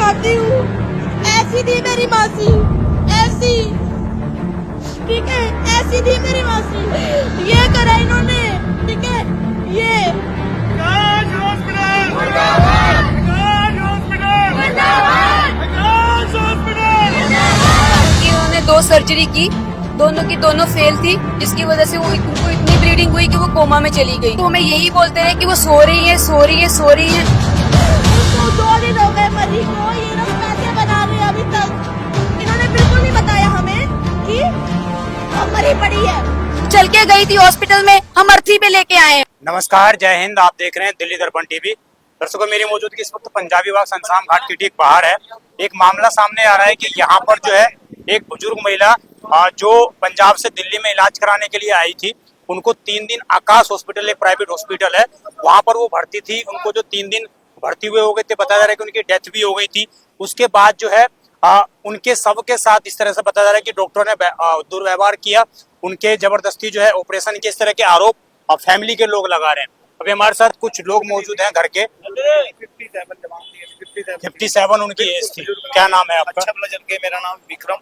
दिखाती हूँ। ऐसी थी मेरी मासी, ऐसी, ठीक है, ऐसी थी मेरी मासी। ये करा इन्होंने, ठीक है, ये उन्होंने 2 सर्जरी की, दोनों की दोनों फेल थी, जिसकी वजह से उनको इतनी ब्लीडिंग हुई कि वो कोमा में चली गई। तो हमें यही बोलते रहे कि वो सो रही है, सो रही है, सो रही है। इसको 2 दिन हो गए मरी को, ये लोग पैसे बना रहे हैं अभी तक। इन्होंने बिल्कुल नहीं बताया हमें कि हम मरी पड़ी है। चल के गई थी हॉस्पिटल में, हम अर्थी पे लेके आए हैं। नमस्कार, जय हिंद। आप देख रहे हैं दिल्ली दर्पण टीवी। दर्शकों, मेरी मौजूदगी इस वक्त पंजाबी बाग संसाम घाट की ठीक बाहर है। एक मामला सामने आ रहा है कि यहाँ पर जो है एक बुजुर्ग महिला जो पंजाब से दिल्ली में इलाज कराने के लिए आई थी, उनको 3 दिन आकाश हॉस्पिटल, एक प्राइवेट हॉस्पिटल है, वहां पर वो भर्ती थी। उनको जो 3 दिन भर्ती हुए हो गए थे, बताया जा रहा है कि उनकी डेथ भी हो गई थी। उसके बाद जो है उनके शव के साथ इस तरह से बताया जा रहा है कि डॉक्टरों ने दुर्व्यवहार किया, उनके जबरदस्ती जो है ऑपरेशन के, इस तरह के आरोप फैमिली के लोग लगा रहे हैं। अभी हमारे साथ कुछ लोग मौजूद हैं घर के। 57 उनकी एज थी। क्या नाम है आपका? के मेरा नाम विक्रम।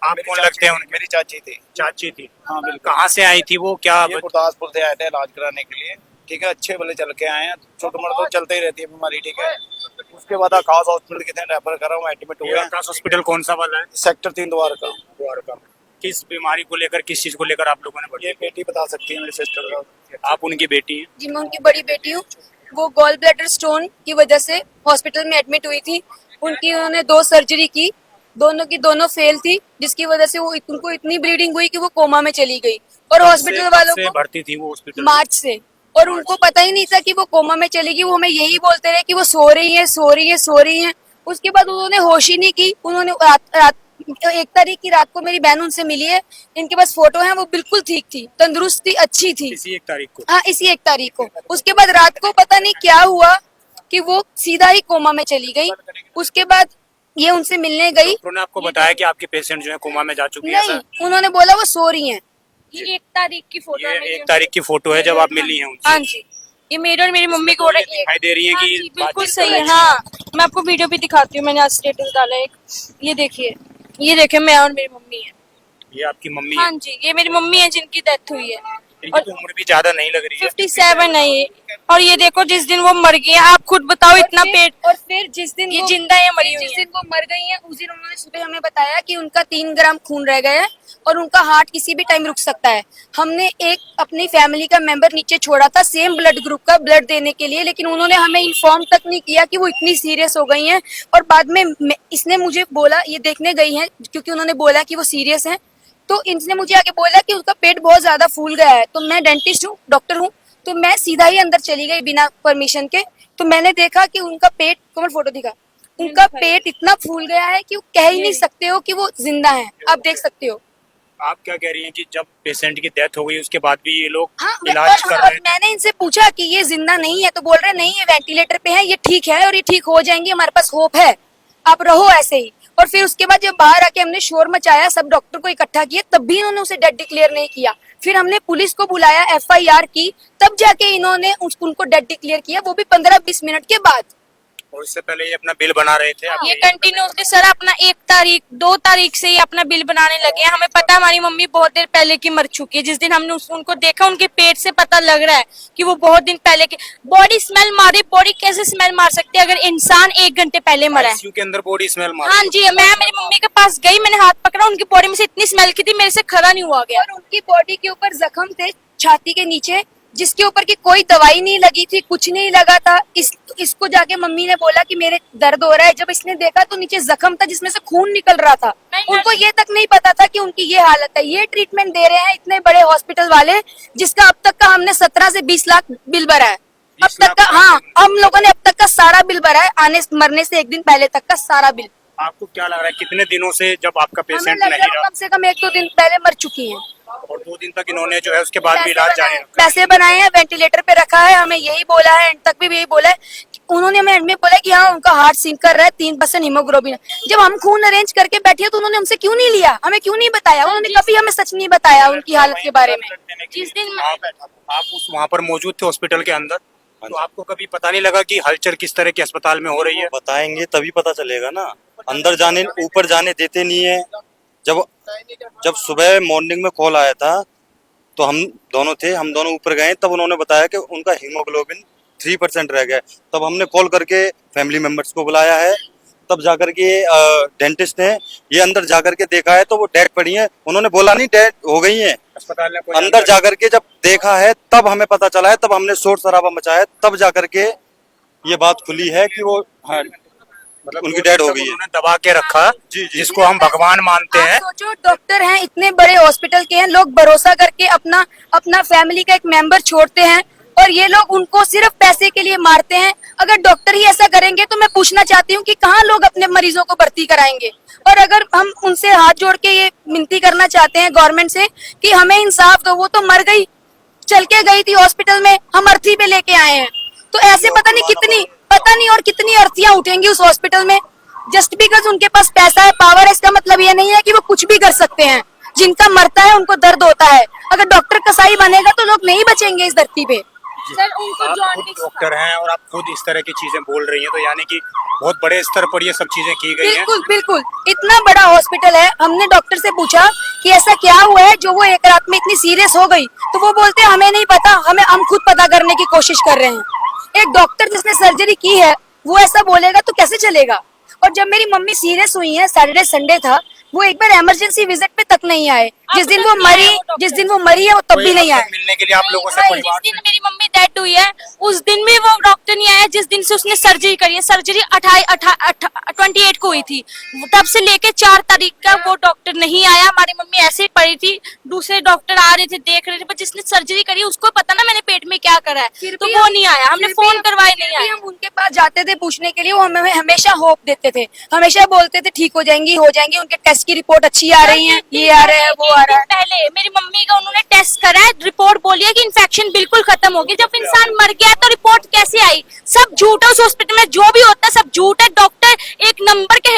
आप कौन लगते हैं उनके? मेरी चाची थी। चाची थी। हाँ बिल्कुल। कहाँ से आई थी वो? क्या ये गुरदासपुर से आए थे इलाज कराने के लिए, ठीक है, अच्छे भले चल के आए हैं। छोटे मोटे तो चलते ही रहती है बीमारी, ठीक है। उसके बाद आकाश हॉस्पिटल के रेफर करा, वो एडमिट हुए। आकाश हॉस्पिटल कौन सा वाला है? सेक्टर 3 द्वारका। द्वारका। किस बीमारी को लेकर, किस चीज को लेकर आप लोगों ने? ये बेटी बता सकती है, मेरी सिस्टर। आप उनकी बेटी हैं? जी, मैं उनकी बड़ी बेटी हूँ। वो गॉल ब्लैडर स्टोन की वजह से हॉस्पिटल में एडमिट हुई थी। उन्होंने 2 सर्जरी की, दोनों की दोनों फेल थी, जिसकी वजह से उनको इतनी ब्लीडिंग हुई कि वो कोमा में चली गई। और हॉस्पिटल वालों को भर्ती थी वो हॉस्पिटल मार्च से, और उनको पता ही नहीं था कि वो कोमा में चलेगी। वो हमें यही बोलते रहे कि वो सो रही है, सो रही है, सो रही है। उसके बाद उन्होंने होश ही नहीं की। उन्होंने रात 1 तारीख की रात को मेरी बहन उनसे मिली है, इनके पास फोटो है, वो बिल्कुल ठीक थी, तंदुरुस्त थी, अच्छी थी। इसी 1 तारीख को? हाँ, इसी 1 तारीख को। उसके बाद रात को पता नहीं क्या हुआ कि वो सीधा ही कोमा में चली गई। उसके बाद ये उनसे मिलने गई। डॉक्टर ने आपको बताया कि आपकी पेशेंट जो है कोमा में जा चुकी है? नहीं, उन्होंने बोला वो सो रही हैं। ये 1 तारीख की फोटो है। ये 1 तारीख की फोटो है जब आप मिली हैं उनसे? हाँ जी, ये मेरी और मेरी मम्मी को दिखाई दे रही है हाँ कि जी, बिल्कुल बातचीत सही कर है। रही हाँ, मैं आपको वीडियो भी दिखाती हूँ, मैंने आज स्टेटस डाला है एक। ये देखिए, ये देखिए, मैं और मेरी मम्मी है। ये आपकी मम्मी हाँ है? जी, ये मेरी मम्मी है जिनकी डेथ हुई है। इनकी तो उम्र भी ज्यादा नहीं लग रही है। 57 है ये। और ये देखो, जिस दिन वो मर गई है, आप खुद बताओ, इतना पेट। और फिर जिस दिन ये जिंदा है, मरी हुई जिस है। दिन वो मर गई हैं, उस दिन उन्होंने सुबह हमें बताया कि उनका 3 ग्राम खून रह गया है और उनका हार्ट किसी भी टाइम रुक सकता है। हमने एक अपनी फैमिली का मेंबर नीचे छोड़ा था सेम ब्लड ग्रुप का ब्लड देने के लिए, लेकिन उन्होंने हमें इन्फॉर्म तक नहीं किया कि वो इतनी सीरियस हो गई हैं। और बाद में इसने मुझे बोला, ये देखने गई हैं क्योंकि उन्होंने बोला कि वो सीरियस हैं, तो इनने मुझे आके बोला कि उसका पेट बहुत ज्यादा फूल गया है। तो मैं डेंटिस्ट हूँ, डॉक्टर हूँ, तो मैं सीधा ही अंदर चली गई बिना परमिशन के। तो मैंने देखा कि उनका पेट, कमर फोटो दिखा, उनका पेट इतना फूल गया है कि वो कह ही नहीं सकते हो कि वो जिंदा है। आप देख सकते हो। आप क्या कह रही हैं कि जब पेशेंट की डेथ हो गई उसके बाद भी ये लोग हाँ, इलाज कर और रहे हैं? मैंने इनसे पूछा कि ये जिंदा नहीं है, तो बोल रहे नहीं, ये वेंटिलेटर पे है, ये ठीक है और ये ठीक हो जाएंगे, हमारे पास होप है, आप रहो ऐसे ही। और फिर उसके बाद जब बाहर आके हमने शोर मचाया, सब डॉक्टर को इकट्ठा किया, तब भी इन्होंने उसे डेड डिक्लेयर नहीं किया। फिर हमने पुलिस को बुलाया, FIR की, तब जाके इन्होंने उनको डेड डिक्लेयर किया, वो भी 15-20 मिनट के बाद। और इससे पहले ये अपना बिल बना रहे थे? ये कंटिन्यूसली सर अपना 1 तारीख 2 तारीख से ही अपना बिल बनाने लगे हैं। हमें पता है हमारी मम्मी बहुत देर पहले की मर चुकी है। जिस दिन हमने उनको देखा, उनके पेट से पता लग रहा है कि वो बहुत दिन पहले के। बॉडी स्मेल मारी, बॉडी कैसे स्मेल मार सकती है अगर इंसान 1 घंटे पहले मरा है? ICU के अंदर बॉडी स्मेल मार? हाँ जी, मैं मेरी मम्मी के पास गई, मैंने हाथ पकड़ा, उनकी बॉडी में से इतनी स्मेल की थी, मेरे से खड़ा नहीं हुआ गया। और उनकी बॉडी के ऊपर जख्म थे छाती के नीचे, जिसके ऊपर की कोई दवाई नहीं लगी थी, कुछ नहीं लगा था। इसको जाके मम्मी ने बोला कि मेरे दर्द हो रहा है। जब इसने देखा तो नीचे जख्म था जिसमें से खून निकल रहा था। उनको ये तक नहीं पता था कि उनकी ये हालत है। ये ट्रीटमेंट दे रहे हैं इतने बड़े हॉस्पिटल वाले, जिसका अब तक का हमने 17 से 20 लाख बिल भरा है अब तक का। हाँ, हम लोगों ने अब तक का सारा बिल भरा है, मरने से 1 दिन पहले तक का सारा बिल। आपको क्या लग रहा है कितने दिनों से जब आपका हमें पेशेंट लग नहीं रहा है रहा? कम से कम 1-2 दिन पहले मर चुकी हैं। और 2 दिन तक इन्होंने जो है उसके बाद भी इलाज जारी रखा? पैसे बनाए हैं, वेंटिलेटर पे रखा है, हमें यही बोला है, एंड तक भी यही बोला है। उन्होंने हमें एंड में बोला कि हाँ उनका हार्ट सिंक कर रहा है, 3% हीमोग्लोबिन है। जब हम खून अरेंज करके बैठे तो उन्होंने हमसे क्यों नहीं लिया, हमें क्यों नहीं बताया? उन्होंने कभी हमें सच नहीं बताया उनकी हालत के बारे में। जिस दिन आप उस वहाँ पर मौजूद थे हॉस्पिटल के अंदर? तो आपको कभी पता नहीं लगा कि हलचल किस तरह के अस्पताल में हो रही है? बताएंगे तभी पता चलेगा ना, अंदर जाने ऊपर जाने देते नहीं है। जब जब सुबह मॉर्निंग में कॉल आया था तो हम दोनों ऊपर गए, तब उन्होंने बताया कि उनका हीमोग्लोबिन 3% रह गया। तब हमने कॉल करके फैमिली मेंबर्स को बुलाया है, तब जाकर के डेंटिस्ट ने ये अंदर जाकर के देखा है तो वो डेड पड़ी है। उन्होंने बोला नहीं डेड हो गई है, अस्पताल ने कोई अंदर जाकर के जब देखा है तब हमें पता चला है, तब हमने शोर शराबा मचाया, तब जाकर के ये बात खुली है कि वो मतलब उनकी डेड हो गई है। उन्होंने दबा के रखा, जी, जी। जिसको हम भगवान मानते आप हैं। सोचो, डॉक्टर हैं, इतने बड़े हॉस्पिटल के हैं, लोग भरोसा करके अपना अपना फैमिली का एक मेंबर छोड़ते हैं और ये लोग उनको सिर्फ पैसे के लिए मारते हैं। अगर डॉक्टर ही ऐसा करेंगे तो मैं पूछना चाहती हूँ कि कहाँ लोग अपने मरीजों को भर्ती कराएंगे। और अगर हम उनसे हाथ जोड़ के ये विनती करना चाहते हैं गवर्नमेंट से कि हमें इंसाफ दो, वो तो मर गई, चल के गई थी हॉस्पिटल में, हम अर्थी पे लेके आए हैं, तो ऐसे पता नहीं और कितनी अर्थियां उठेंगी उस हॉस्पिटल में। जस्ट बिकॉज उनके पास पैसा है, पावर है, इसका मतलब ये नहीं है कि वो कुछ भी कर सकते हैं। जिनका मरता है उनको दर्द होता है। अगर डॉक्टर कसाई बनेगा तो लोग नहीं बचेंगे इस धरती पे। सर उनको आप खुद जॉन्डिस डॉक्टर हैं और आप खुद इस तरह की चीजें बोल रही हैं, तो यानी कि बहुत बड़े स्तर पर ये सब चीजें की गई हैं। बिल्कुल बिल्कुल, इतना बड़ा हॉस्पिटल है। हमने डॉक्टर से पूछा कि ऐसा क्या हुआ है जो वो एक रात में इतनी सीरियस हो गई, तो वो बोलते हैं हमें नहीं पता, हम खुद पता करने की कोशिश कर रहे हैं। एक डॉक्टर जिसने सर्जरी की है वो ऐसा बोलेगा तो कैसे चलेगा। और जब मेरी मम्मी सीरियस हुई है, सैटरडे संडे था, वो एक बार इमरजेंसी विजिट पे तक नहीं आए। जिस दिन वो मरी है वो तब भी नहीं आए। मिलने के लिए आप लोगों से जिस परिवार दिन मेरी मम्मी डेड हुई है उस दिन भी वो डॉक्टर नहीं आया। जिस दिन से उसने सर्जरी करी है, सर्जरी 28 को हुई थी, तब से लेके 4 तारीख का वो डॉक्टर नहीं आया। हमारी मम्मी ऐसे ही पड़ी थी, दूसरे डॉक्टर आ रहे थे, देख रहे थे, पर जिसने सर्जरी करी उसको पता ना मैंने पेट में क्या करा है, तो वो नहीं आया। हमने फोन करवाए, नहीं आया। हम उनके पास जाते थे पूछने के लिए, वो हमें हमेशा होप देते थे, हमेशा बोलते थे ठीक हो जाएंगी, उनके टेस्ट की रिपोर्ट अच्छी आ रही है, ये आ रहा है, वो आ रहा है। पहले मेरी मम्मी का उन्होंने टेस्ट करा है, रिपोर्ट बोली है कि इन्फेक्शन बिल्कुल खत्म होगी। जब इंसान मर गया तो रिपोर्ट कैसे आई? सब झूठ है। उस हॉस्पिटल में जो भी होता है सब झूठ है। डॉक्टर एक नंबर के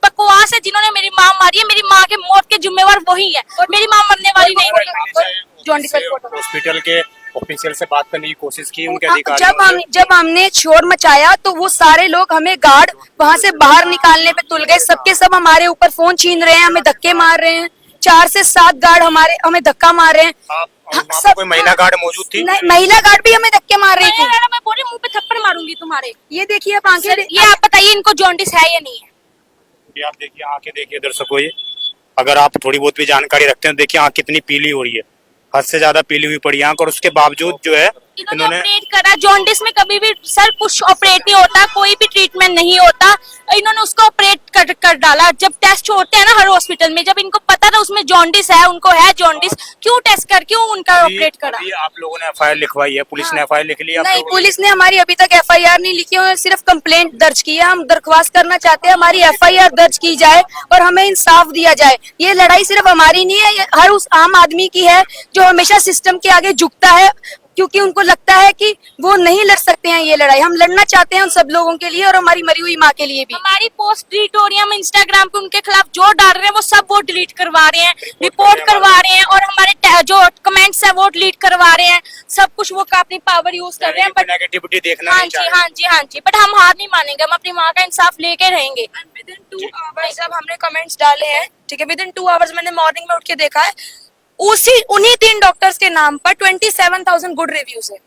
बकवास है। जिन्होंने मेरी माँ मारी है, मेरी माँ के मौत के जिम्मेवार वही है, और मेरी माँ मरने वाली नहीं थी। हॉस्पिटल के ऑफिशियल से बात करने की कोशिश की उनके अधिकारियों से। जब हमने शोर मचाया तो वो सारे लोग हमें गार्ड वहां से बाहर निकालने पे तुल गए। सबके सब हमारे ऊपर फोन छीन रहे हैं, हमें धक्के मार रहे हैं। 4 से 7 गार्ड हमें धक्का मार रहे हैं। वहाँ कोई महिला गार्ड मौजूद थी? नहीं, महिला गार्ड भी हमें धक्के मार रही थी। मैं बोल रही मुंह पे थप्पड़ मारूंगी तुम्हारे। ये देखिए आप आंखें, ये आप बताइए इनको जॉन्डिस है या नहीं है? ये आप देखिए, आंखें देखिए दर्शकों, ये अगर आप थोड़ी बहुत भी जानकारी रखते हैं, देखिए आंख कितनी पीली हो रही है, हद से ज्यादा पीली हुई पड़ी आंख, और उसके बावजूद जो है इन्होंने ऑपरेट करा। जॉन्डिस में कभी भी सर कुछ ऑपरेट नहीं होता, कोई भी ट्रीटमेंट नहीं होता। इन्होंने उसको ऑपरेट कर डाला। जब टेस्ट होते हैं ना हर हॉस्पिटल में, जब इनको पता था उसमें जॉन्डिस है, उनको है जॉन्डिस, क्यों टेस्ट कर, क्यों उनका ऑपरेट करा? आप लोगों ने एफआईआर लिखवाई है, पुलिस ने एफआईआर लिख ली है? नहीं, पुलिस ने हमारी अभी तक एफआईआर नहीं लिखी है, सिर्फ कंप्लेंट दर्ज की है। हम दरख्वास्त करना चाहते हैं हमारी एफआईआर दर्ज की जाए और हमें इंसाफ दिया जाए। ये लड़ाई सिर्फ हमारी नहीं है, ये हर उस आम आदमी की है जो हमेशा सिस्टम के आगे झुकता है, क्योंकि उनको लगता है कि वो नहीं लड़ सकते हैं ये लड़ाई। हम लड़ना चाहते हैं उन सब लोगों के लिए और हमारी मरी हुई माँ के लिए भी। हमारी पोस्ट डिलीट हो रही है, हम इंस्टाग्राम पे उनके खिलाफ जो डाल रहे हैं वो सब वो डिलीट करवा रहे हैं, रिपोर्ट करवा रहे हैं, और हमारे जो कमेंट्स है वो डिलीट करवा रहे हैं। सब कुछ वो अपनी पावर यूज कर रहे हैं। बट नेगेटिविटी देखना हाँ नहीं जी, चाहिए। हाँ जी, बट हम हार नहीं मानेंगे, हम अपनी माँ का इंसाफ लेके रहेंगे। विदिन 2 आवर्स जब हमने कमेंट्स डाले हैं, ठीक है, विदिन 2 आवर्स मैंने मॉर्निंग में उठ के देखा है, उन्हीं 3 डॉक्टर्स के नाम पर 27,000 गुड रिव्यूज है।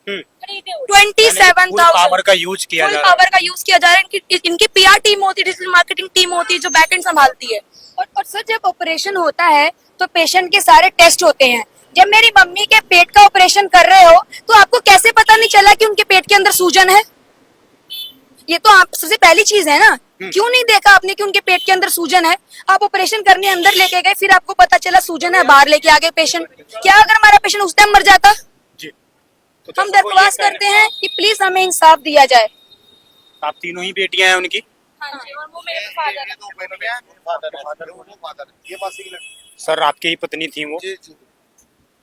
27,000 पावर का यूज किया जा रहा है। पावर का यूज किया जा रहा है। इनकी पीआर टीम होती है, डिजिटल मार्केटिंग टीम होती है जो बैकएंड संभालती है। और सर जब ऑपरेशन होता है तो पेशेंट के सारे टेस्ट होते हैं। जब मेरी मम्मी के पेट का ऑपरेशन कर रहे हो तो आपको कैसे पता नहीं चला कि उनके पेट के अंदर सूजन है? ये तो आप सबसे पहली चीज है ना। क्यों नहीं देखा आपने कि उनके पेट के अंदर सूजन है? आप ऑपरेशन करने अंदर लेके गए, फिर आपको पता चला सूजन है, बाहर लेके आ गए पेशेंट। क्या अगर हमारा पेशेंट उस टाइम मर जाता? तो हम दरख्वास्त करते हैं कि प्लीज हमें इंसाफ दिया जाए। आप तीनों ही बेटियां हैं उनकी? हाँ जी, और वो मेरे फादर है। सर आपकी ही पत्नी थी वो?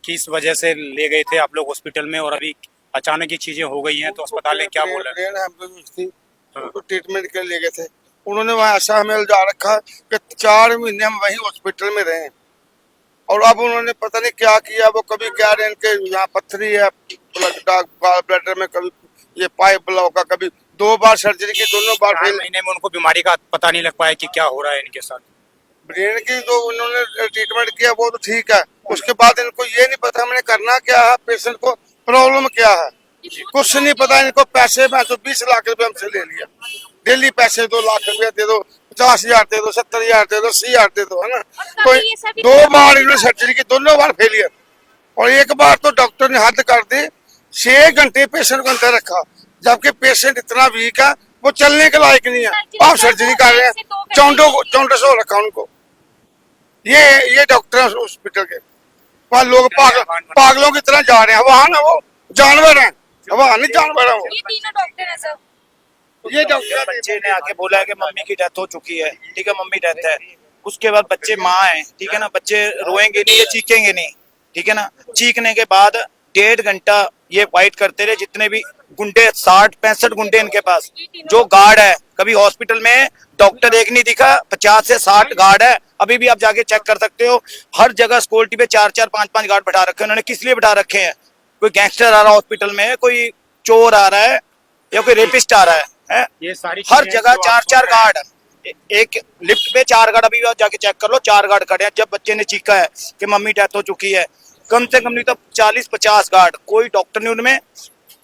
किस वजह से ले गए थे आप लोग हॉस्पिटल में, और अभी अचानक ये चीजें हो गई हैं तो अस्पताल ने क्या बोला? उनको ट्रीटमेंट के लिए ले गए थे। उन्होंने वहाँ ऐसा हमें उलझा रखा कि 4 महीने हम वहीं हॉस्पिटल में रहे, और अब उन्होंने पता नहीं क्या किया। वो कभी कह रहे हैं कि यहाँ पत्थरी है, गॉल ब्लैडर में, कभी ये पाइप ब्लॉक का, कभी 2 बार सर्जरी की, दोनों बार 4 फेल। महीने में उनको बीमारी का पता नहीं लग पाया कि क्या हो रहा है इनके साथ। ब्रेन की जो उन्होंने ट्रीटमेंट किया वो तो ठीक है, उसके बाद इनको ये नहीं पता हमने करना क्या है, पेशेंट को प्रॉब्लम क्या है, कुछ नहीं पता इनको। पैसे में तो 20 लाख रुपए हमसे ले लिया, डेली पैसे 2 लाख रुपया दे दो, 50,000 दे दो, 70,000 दे दो, 80,000 दे दो, है ना। तो 2 बार इन्होंने सर्जरी की, दोनों बार फेलियर। और एक बार तो डॉक्टर ने हद कर दी, 6 घंटे पेशेंट को अंदर रखा, जबकि पेशेंट इतना वीक है वो चलने के लायक नहीं है, आप सर्जरी कर रहे हैं। चौंडस हो रखा उनको। ये डॉक्टर है हॉस्पिटल के, वहाँ लोग पागलों की तरह जा रहे हैं। वहाँ ना वो जानवर है, वहाँ नहीं जानवर है वो। ये तीनों डॉक्टर हैं सर। ये डॉक्टर बच्चे ने आके बोला है कि मम्मी की डेथ हो चुकी है, ठीक है, मम्मी डेथ है। उसके बाद बच्चे माँ है, ठीक है ना, बच्चे रोएंगे नहीं या चीखेंगे नहीं, ठीक है ना। चीखने के बाद 1.5 घंटा ये फाइट करते रहे, जितने भी गुंडे 60-65 गुंडे इनके पास, जो गार्ड है। कभी हॉस्पिटल में डॉक्टर एक नहीं दिखा, 50 से 60 गार्ड है। अभी भी आप जाके चेक कर सकते हो, हर जगह सिक्योरिटी पे 4-4, 5-5 गार्ड बैठा रखे हैं। उन्होंने किस लिए बैठा रखे हैं? कोई गैंगस्टर आ रहा है हॉस्पिटल में, कोई चोर आ रहा है या कोई रेपिस्ट आ रहा है? ये सारी हर चीजें जगह जो 4-4 गार्ड, एक लिफ्ट पे 4 गार्ड, अभी भी आप जाके चेक कर लो, 4 गार्ड खड़े हैं। जब बच्चे ने चीखा है कि मम्मी डेथ हो चुकी है, कम से कम नहीं तो 40-50 गार्ड, कोई डॉक्टर नहीं उनमें,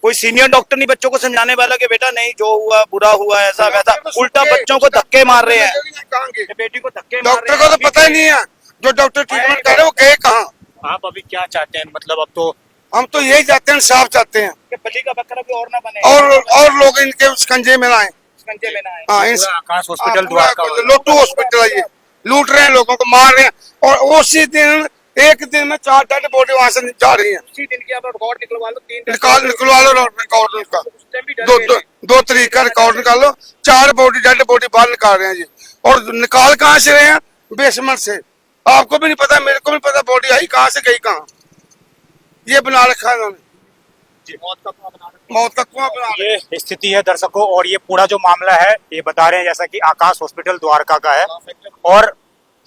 कोई सीनियर डॉक्टर नहीं बच्चों को समझाने वाला कि बेटा नहीं, जो हुआ बुरा हुआ, ऐसा वैसा। उल्टा बच्चों को धक्के मार रहे हैं, बेटी को धक्के मार डॉक्टर रहे को हैं। तो पता ही नहीं है, जो डॉक्टर ट्रीटमेंट कर रहे हैं वो गए कहाँ। आप अभी क्या चाहते हैं? मतलब अब तो हम तो यही चाहते हैं, साफ चाहते हैं, कि बलि का बकरा कोई और ना बने, और लोग इनके शिकंजे में ना आए। शिकंजे में ना आए। हाँ, पूरा आकाश हॉस्पिटल द्वारका लोटू हॉस्पिटल है, ये लूट रहे हैं लोगों को, मार रहे हैं। और उसी दिन, एक दिन में 4 डेड बॉडी वहां से जा रही है। उसी दिन की आप रिकॉर्ड निकलवा लो, 3 निकलवा लो रिकॉर्ड उनका, 2 तारीख का रिकॉर्ड निकाल लो। 4 डेड बॉडी बाहर निकाल रहे हैं जी। और निकाल कहाँ से रहे हैं? बेसमेंट से। आपको भी नहीं पता, मेरे को भी पता, बॉडी आई कहाँ से, गई कहाँ। ये बना रखा है इन्होंने, मौत का कुआं बना रखा है। ये स्थिति है दर्शकों, और ये पूरा जो मामला है ये बता रहे हैं जैसा कि आकाश हॉस्पिटल द्वारका का है। और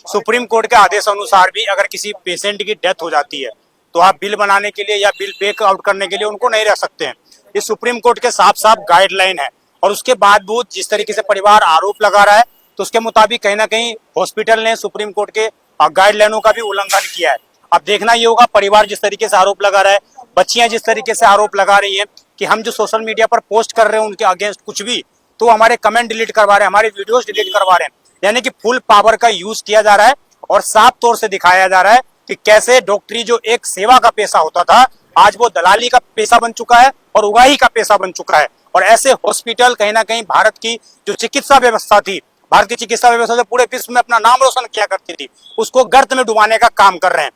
सुप्रीम कोर्ट के आदेश अनुसार भी अगर किसी पेशेंट की डेथ हो जाती है तो आप बिल बनाने के लिए या बिल पे आउट करने के लिए उनको नहीं रख सकते हैं। ये सुप्रीम कोर्ट के साफ साफ गाइडलाइन है। और उसके बावजूद जिस तरीके से परिवार आरोप लगा रहा है, तो उसके मुताबिक कहीं ना कहीं हॉस्पिटल ने सुप्रीम कोर्ट के गाइडलाइनों का भी उल्लंघन किया है। अब देखना ये होगा, परिवार जिस तरीके से आरोप लगा रहा है, बच्चियां जिस तरीके से आरोप लगा रही हैं कि हम जो सोशल मीडिया पर पोस्ट कर रहे हैं उनके अगेंस्ट कुछ भी, तो हमारे कमेंट डिलीट करवा रहे हैं, हमारे वीडियोस डिलीट करवा रहे हैं। यानी कि फुल पावर का यूज किया जा रहा है और साफ तौर से दिखाया जा रहा है कि कैसे डॉक्टरी जो एक सेवा का पेशा होता था, आज वो दलाली का पेशा बन चुका है और उगाही का पेशा बन चुका है। और ऐसे हॉस्पिटल कहीं ना कहीं भारत की जो चिकित्सा व्यवस्था थी, भारत की चिकित्सा व्यवस्था जो पूरे विश्व में अपना नाम रोशन किया करती थी, उसको गर्त में डुबाने का काम कर रहे हैं।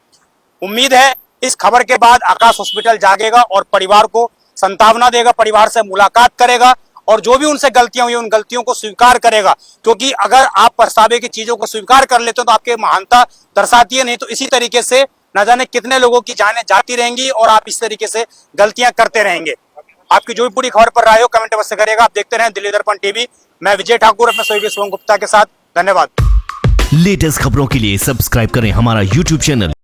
उम्मीद है इस खबर के बाद आकाश हॉस्पिटल जागेगा और परिवार को संतावना देगा, परिवार से मुलाकात करेगा और जो भी उनसे गलतियां हुई उन गलतियों को स्वीकार करेगा। क्योंकि अगर आप पछतावे की चीजों को स्वीकार कर लेते हो तो आपके महानता दर्शाती है, नहीं तो इसी तरीके से न जाने कितने लोगों की जानें जाती रहेंगी और आप इस तरीके से गलतियां करते रहेंगे। आपकी जो भी पूरी खबर पर राय हो कमेंट अवश्य करेगा। आप देखते रहें दिल्ली दर्पण टीवी। मैं विजय ठाकुर अपने सहयोगी शिवम गुप्ता के साथ। धन्यवाद। लेटेस्ट खबरों के लिए सब्सक्राइब करें हमारा YouTube चैनल